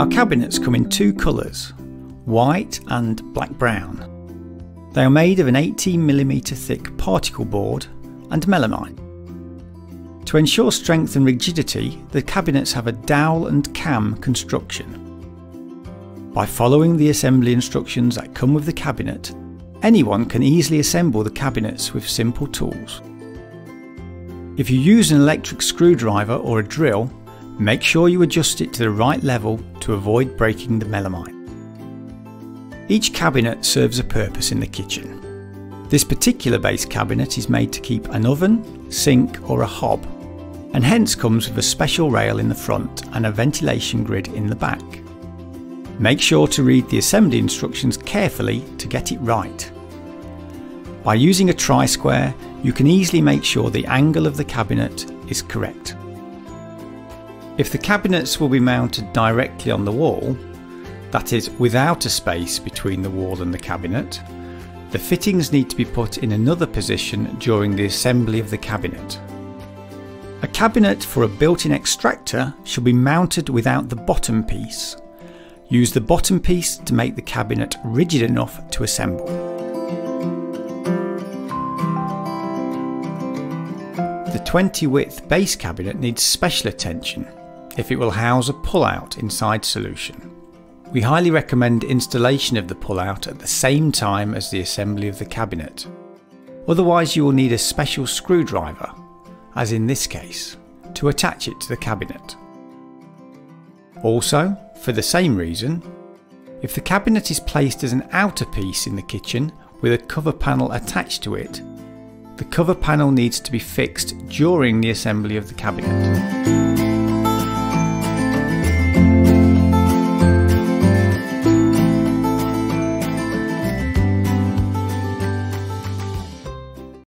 Our cabinets come in two colours, white and black brown. They are made of an 18mm thick particle board and melamine. To ensure strength and rigidity, the cabinets have a dowel and cam construction. By following the assembly instructions that come with the cabinet, anyone can easily assemble the cabinets with simple tools. If you use an electric screwdriver or a drill, make sure you adjust it to the right level to avoid breaking the melamine. Each cabinet serves a purpose in the kitchen. This particular base cabinet is made to keep an oven, sink or a hob, and hence comes with a special rail in the front and a ventilation grid in the back. Make sure to read the assembly instructions carefully to get it right. By using a tri-square, you can easily make sure the angle of the cabinet is correct. If the cabinets will be mounted directly on the wall, that is without a space between the wall and the cabinet, the fittings need to be put in another position during the assembly of the cabinet. A cabinet for a built-in extractor should be mounted without the bottom piece. Use the bottom piece to make the cabinet rigid enough to assemble. The 20 width base cabinet needs special attention if it will house a pull-out inside solution. We highly recommend installation of the pull-out at the same time as the assembly of the cabinet. Otherwise you will need a special screwdriver, as in this case, to attach it to the cabinet. Also, for the same reason, if the cabinet is placed as an outer piece in the kitchen with a cover panel attached to it, the cover panel needs to be fixed during the assembly of the cabinet.